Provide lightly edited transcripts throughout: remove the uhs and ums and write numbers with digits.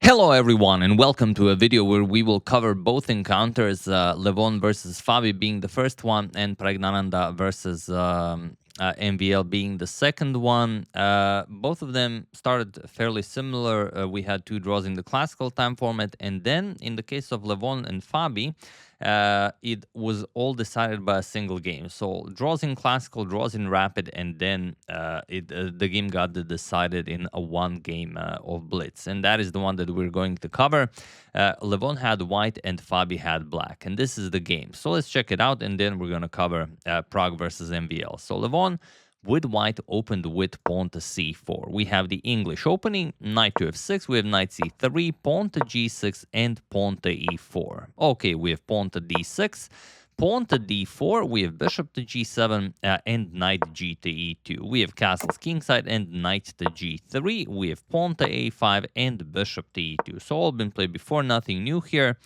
Hello everyone and welcome to a video where we will cover both encounters, Levon versus Fabi being the first one and Praggnanandhaa versus MVL being the second one. Both of them started fairly similar. We had two draws in the classical time format, and then in the case of Levon and Fabi, it was all decided by a single game. So draws in classical, draws in rapid, and then the game got decided in a one game of blitz, and that is the one that we're going to cover. Levon had white and Fabi had black, and this is the game. So let's check it out, and then we're going to cover Prague versus MVL. So Levon with white opened with pawn to c4. We have the English opening, knight to f6, we have knight c3, pawn to g6, and pawn to e4. Okay, we have pawn to d6, pawn to d4, we have bishop to g7, and knight g to e2. We have castles kingside and knight to g3, we have pawn to a5 and bishop to e2. So all been played before, nothing new here.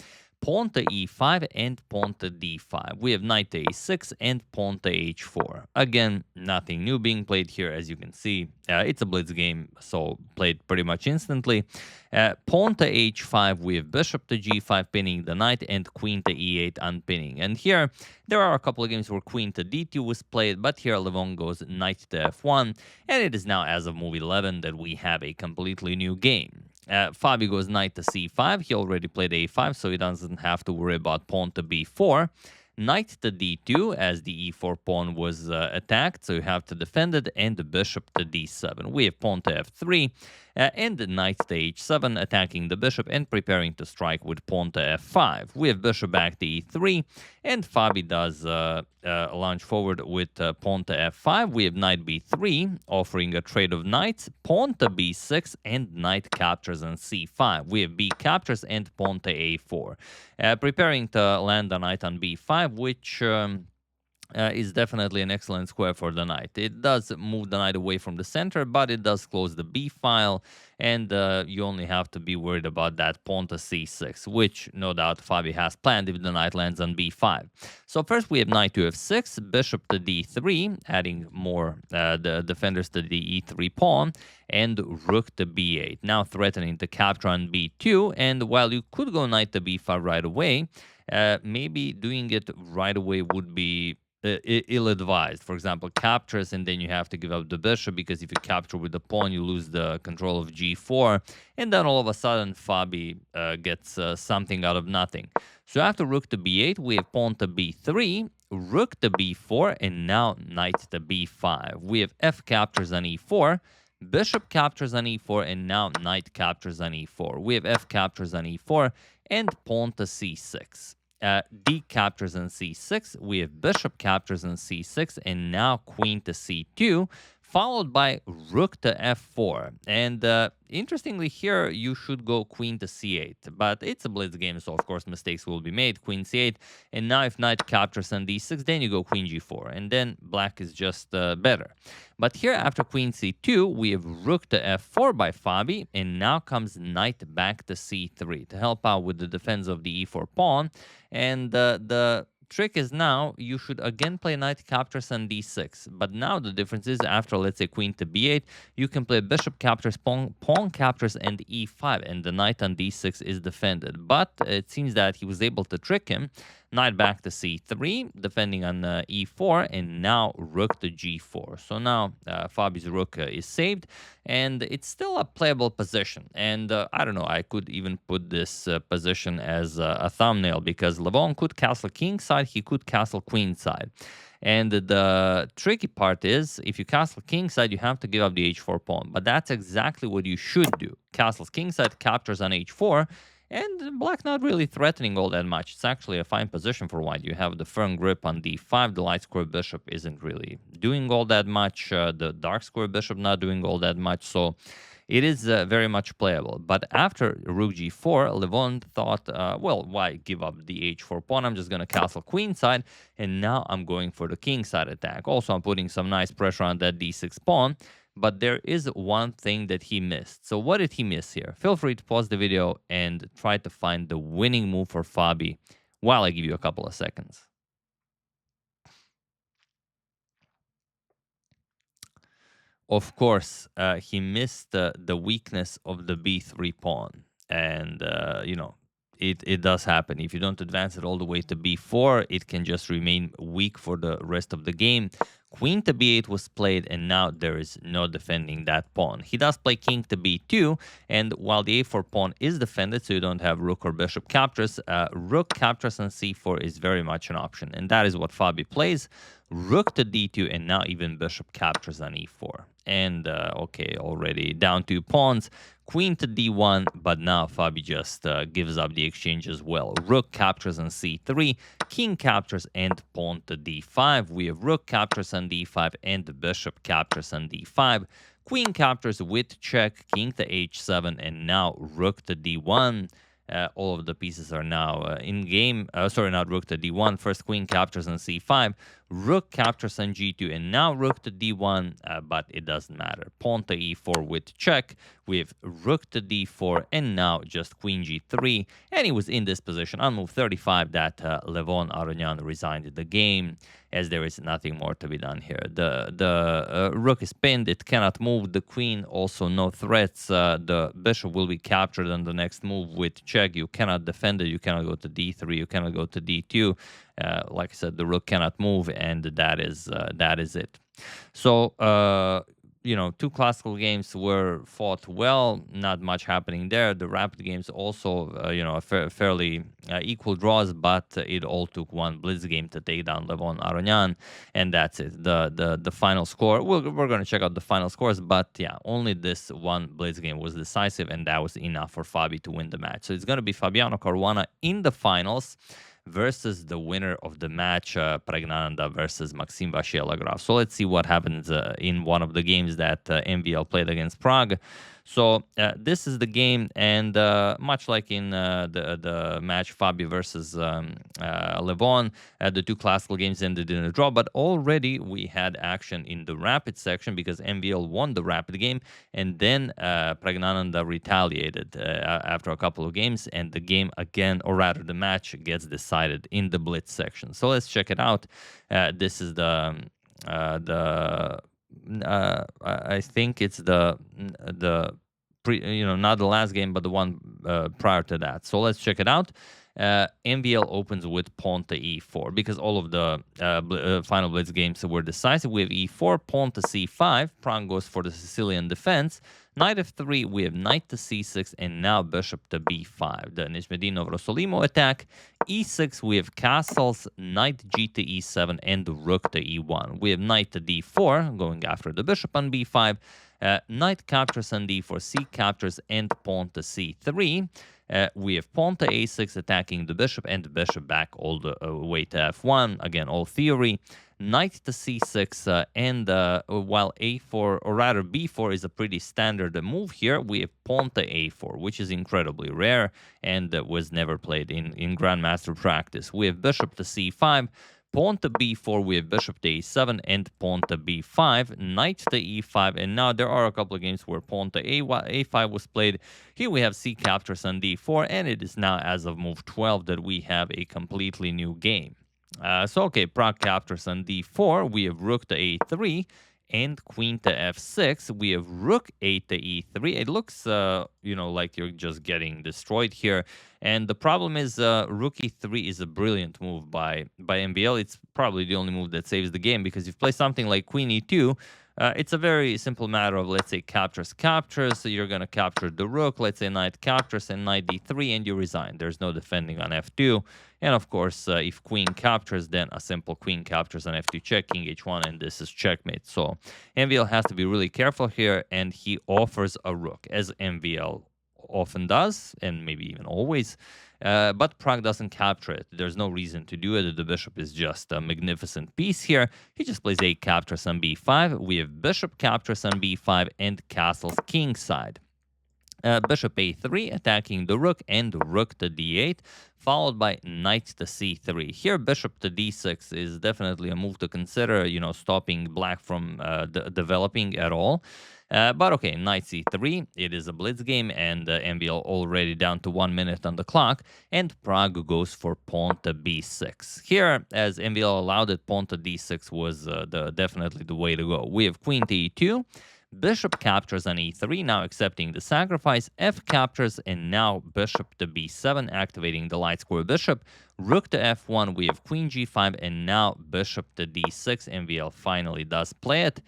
Pawn to e5 and pawn to d5. We have knight to a6 and pawn to h4. Again, nothing new being played here, as you can see. It's a blitz game, so played pretty much instantly. Pawn to h5, we have bishop to g5 pinning the knight and queen to e8 unpinning. And here, there are a couple of games where queen to d2 was played, but here Levon goes knight to f1, and it is now, as of move 11, that we have a completely new game. Fabi goes knight to c5. He already played a5, so he doesn't have to worry about pawn to b4. Knight to d2, as the e4 pawn was attacked, so you have to defend it, and the bishop to d7. We have pawn to f3, and the knight to h7, attacking the bishop and preparing to strike with pawn to f5. We have bishop back to e3, and Fabi does launch forward with pawn to f5. We have knight b3, offering a trade of knights, pawn to b6, and knight captures on c5. We have b captures and pawn to a4. Preparing to land the knight on b5, which is definitely an excellent square for the knight. It does move the knight away from the center, but it does close the b file, and you only have to be worried about that pawn to c6, which no doubt Fabi has planned if the knight lands on b5. So first we have knight to f6, bishop to d3, adding more the defenders to the e3 pawn, and rook to b8, now threatening to capture on b2. And while you could go knight to b5 right away, maybe doing it right away would be ill-advised. For example, captures, and then you have to give up the bishop, because if you capture with the pawn, you lose the control of g4, and then all of a sudden Fabi gets something out of nothing. So after rook to b8, we have pawn to b3, rook to b4, and now knight to b5. We have f captures on e4, bishop captures on e4, and now knight captures on e4. We have f captures on e4, and pawn to c6. D captures on c6, we have bishop captures on c6, and now queen to c2, followed by rook to f4. And interestingly here, you should go queen to c8, but it's a blitz game, so of course mistakes will be made. Queen c8, and now if knight captures on d6, then you go queen g4, and then black is just better. But here after queen c2, we have rook to f4 by Fabi, and now comes knight back to c3 to help out with the defense of the e4 pawn. And the trick is now you should again play knight captures on d6, but now the difference is after, let's say, queen to b8, you can play bishop captures, pawn captures, and e5, and the knight on d6 is defended. But it seems that he was able to trick him. Knight back to c3, defending on e4, and now rook to g4. So now Fabi's rook is saved, and it's still a playable position. And I don't know, I could even put this position as a thumbnail, because Levon could castle kingside, he could castle queenside. And the tricky part is, if you castle kingside, you have to give up the h4 pawn. But that's exactly what you should do. Castles kingside, captures on h4, and black not really threatening all that much. It's actually a fine position for white. You have the firm grip on d5. The light square bishop isn't really doing all that much. The dark square bishop not doing all that much. So it is very much playable. But after rook g4, Levon thought, well, why give up the h4 pawn? I'm just going to castle queenside, and now I'm going for the kingside attack. Also, I'm putting some nice pressure on that d6 pawn. But there is one thing that he missed. So what did he miss here? Feel free to pause the video and try to find the winning move for Fabi while I give you a couple of seconds. Of course, he missed the weakness of the b3 pawn. and it does happen. If you don't advance it all the way to b4, it can just remain weak for the rest of the game. Queen to b8 was played, and now there is no defending that pawn. He does play king to b2, and while the a4 pawn is defended, so you don't have rook or bishop captures, rook captures on c4 is very much an option, and that is what Fabi plays. Rook to d2, and now even bishop captures on e4. And, okay, already down 2 pawns. Queen to d1, but now Fabi just gives up the exchange as well. Rook captures on c3, king captures, and pawn to d5. We have rook captures on d5, and the bishop captures on d5. Queen captures with check, king to h7, and now rook to d1. All of the pieces are now in game. Sorry, not rook to d1. First queen captures on c5. Rook captures on g2, and now rook to d1, but it doesn't matter. Pawn to e4 with check. We have rook to d4, and now just queen g3. And he was in this position on move 35 that Levon Aronian resigned the game, as there is nothing more to be done here. The rook is pinned. It cannot move. The queen also no threats. The bishop will be captured on the next move with check. You cannot defend it. You cannot go to d3. You cannot go to d2. Like I said, the rook cannot move, and that is it. So, 2 classical games were fought well. Not much happening there. The rapid games also, fairly equal draws, but it all took one blitz game to take down Levon Aronian, and that's it. The final score. We're going to check out the final scores, but yeah, only this one blitz game was decisive, and that was enough for Fabi to win the match. So it's going to be Fabiano Caruana in the finals versus the winner of the match, Praggnanandhaa versus Maxim Vachier-Lagrave. So let's see what happens in one of the games that MVL played against Prague. So this is the game, and much like in the match Fabi versus Levon, the 2 classical games ended in a draw, but already we had action in the rapid section because MVL won the rapid game, and then Praggnanandhaa retaliated after a couple of games, and the game again, or rather the match, gets decided in the blitz section. So let's check it out. This is I think it's the not the last game, but the one prior to that. So let's check it out. MVL opens with pawn to e4 because all of the final blitz games were decisive. We have e4, pawn to c5. Prague goes for the Sicilian defense. Knight f3, we have knight to c6, and now bishop to b5. The Nyezhmetdinov-Rossolimo attack. e6, we have castles, knight g to e7, and rook to e1. We have knight to d4, going after the bishop on b5. Knight captures on d4, c captures, and pawn to c3. We have pawn to a6 attacking the bishop, and the bishop back all the way to f1. Again, all theory. Knight to c6, and while a4, or rather b4, is a pretty standard move here, we have pawn to a4, which is incredibly rare and was never played in Grandmaster practice. We have bishop to c5, pawn to b4, we have bishop to a7, and pawn to b5, knight to e5, and now there are a couple of games where pawn to a5 was played. Here we have c captures on d4, and it is now, as of move 12, that we have a completely new game. Okay, Prague captures on d4, we have rook to a3, and queen to f6. We have rook a to e3. It looks, like you're just getting destroyed here. And the problem is rook e3 is a brilliant move by MVL. It's probably the only move that saves the game, because if you play something like queen e2, it's a very simple matter of, let's say, captures. So you're going to capture the rook. Let's say knight captures and knight d3, and you resign. There's no defending on f2. And of course, if queen captures, then a simple queen captures on f2 check, king h1, and this is checkmate. So MVL has to be really careful here, and he offers a rook, as MVL often does, and maybe even always. But Prague doesn't capture it. There's no reason to do it. The bishop is just a magnificent piece here. He just plays a captures on b5. We have bishop captures on b5 and castles kingside. Bishop a3 attacking the rook, and rook to d8, followed by knight to c3. Here, bishop to d6 is definitely a move to consider, stopping black from developing at all. But okay, knight c3, it is a blitz game, and MVL already down to 1 minute on the clock, and Prague goes for pawn to b6. Here, as MVL allowed it, pawn to d6 was definitely the way to go. We have queen to e2, Bishop captures on e3, now accepting the sacrifice. F captures, and now bishop to b7, activating the light square bishop. Rook to f1, we have queen g5, and now bishop to d6. MVL finally does play it.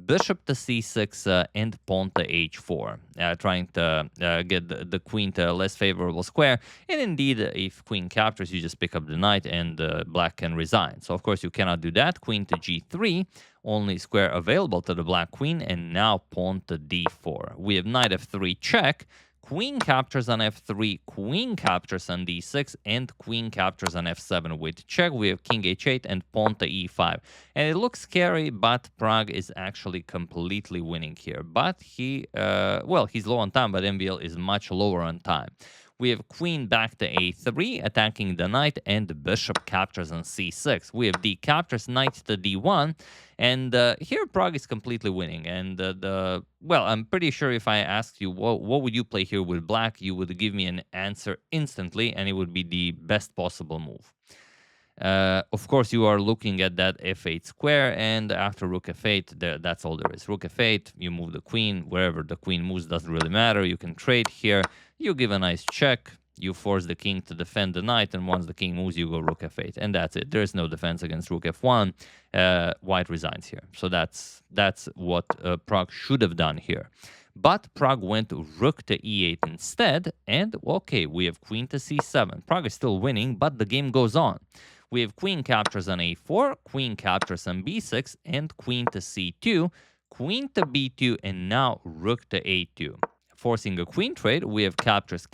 Bishop to c6 and pawn to h4, trying to get the queen to a less favorable square. And indeed, if queen captures, you just pick up the knight and black can resign. So, of course, you cannot do that. Queen to g3, only square available to the black queen, and now pawn to d4. We have knight f3 check. Queen captures on f3, queen captures on d6, and queen captures on f7 with check. We have king h8 and pawn to e5. And it looks scary, but Pragg is actually completely winning here. But he, well, he's low on time, but MVL is much lower on time. We have queen back to a3, attacking the knight, and the bishop captures on c6. We have d captures, knight to d1, and here Pragg is completely winning. And well, I'm pretty sure if I asked you what would you play here with black, you would give me an answer instantly, and it would be the best possible move. Of course, you are looking at that f8 square, and after rook f8, that's all there is. Rook f8, you move the queen. Wherever the queen moves doesn't really matter. You can trade here. You give a nice check. You force the king to defend the knight, and once the king moves, you go rook f8, and that's it. There is no defense against rook f1. White resigns here. So that's what Pragg should have done here. But Pragg went rook to e8 instead, and okay, we have queen to c7. Pragg is still winning, but the game goes on. We have queen captures on a4, queen captures on b6, and queen to c2, queen to b2, and now rook to a2. Forcing a queen trade, we have captures,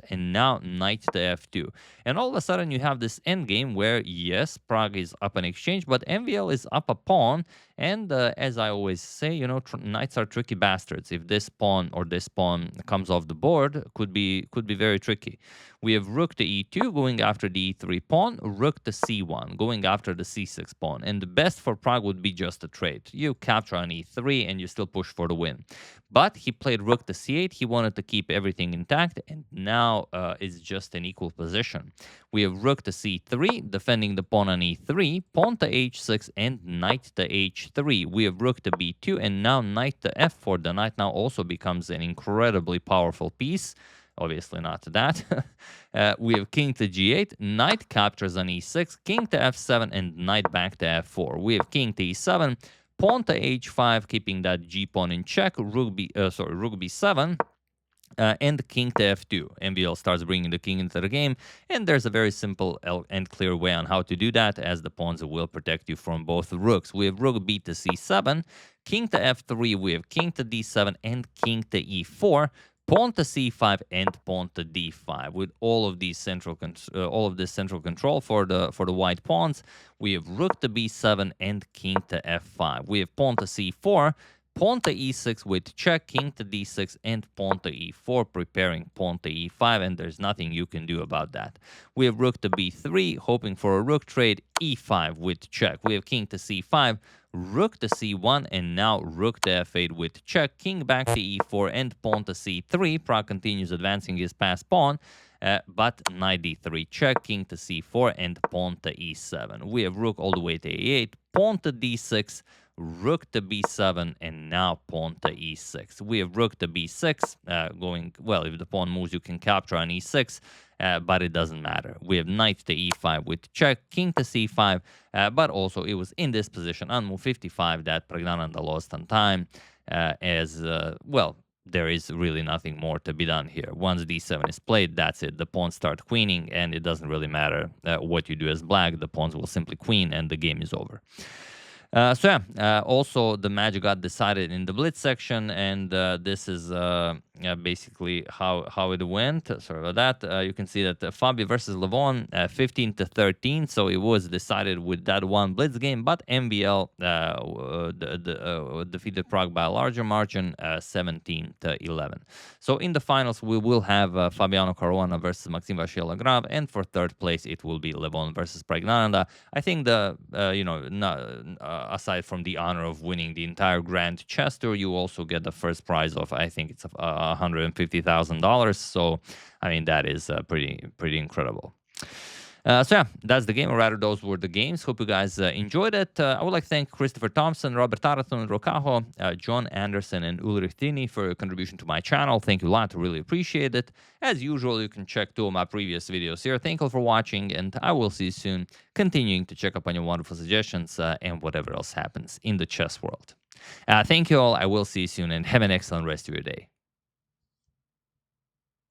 and now knight to f2. And all of a sudden, you have this endgame where, yes, Pragg is up an exchange, but MVL is up a pawn. And as I always say, you know, knights are tricky bastards. If this pawn or this pawn comes off the board, could be very tricky. We have rook to e2, going after the e3 pawn, rook to c1, going after the c6 pawn. And the best for Pragg would be just a trade. You capture on e3, and you still push for the win. But he played rook to c8. He wanted to keep everything intact, and now it's just an equal position. We have rook to c3, defending the pawn on e3, pawn to h6, and knight to h3. We have rook to b2, and now knight to f4. The knight now also becomes an incredibly powerful piece. Obviously not that. We have king to g8, knight captures on e6, king to f7, and knight back to f4. We have king to e7, pawn to h5, keeping that g pawn in check, rook b7, and king to f2. MVL starts bringing the king into the game, and there's a very simple and clear way on how to do that, as the pawns will protect you from both rooks. We have rook b to c7, king to f3, we have king to d7, and king to e4. Pawn to c5 and pawn to d5. With all of these central control for the white pawns, we have rook to b7 and king to f5. We have pawn to c4, pawn to e6 with check, king to d6, and pawn to e4, preparing pawn to e5, and there's nothing you can do about that. We have rook to b3, hoping for a rook trade, e5 with check. We have king to c5, rook to c1, and now rook to f8 with check, king back to e4, and pawn to c3. Pragg continues advancing his passed pawn, but knight d3 check, king to c4, and pawn to e7. We have rook all the way to a8, pawn to d6, rook to b7, and now pawn to e6. We have rook to b6, going, well, if the pawn moves, you can capture on e6, but it doesn't matter. We have knight to e5 with check, king to c5, but also it was in this position on move 55 that Praggnanandhaa lost on time, well, there is really nothing more to be done here. Once d7 is played, that's it. The pawns start queening, and it doesn't really matter what you do as black. The pawns will simply queen, and the game is over. Also the match got decided in the blitz section, and this is basically how it went. Sorry about that. You can see that Fabi versus Levon, 15-13. So it was decided with that one blitz game, but MVL defeated Pragg by a larger margin, 17-11. So in the finals, we will have Fabiano Caruana versus Maxime Vachier-Lagrave, and for third place, it will be Levon versus Praggnanandhaa. I think aside from the honor of winning the entire Grand Chess Tour, you also get the first prize of, I think it's $150,000. So, I mean, that is pretty incredible. So yeah, that's the game, or rather those were the games. Hope you guys enjoyed it. I would like to thank Christopher Thompson, Robert Taraton, Rocajo, John Anderson, and Ulrich Tini for your contribution to my channel. Thank you a lot. I really appreciate it. As usual, you can check 2 of my previous videos here. Thank you for watching, and I will see you soon, continuing to check up on your wonderful suggestions and whatever else happens in the chess world. Thank you all. I will see you soon, and have an excellent rest of your day.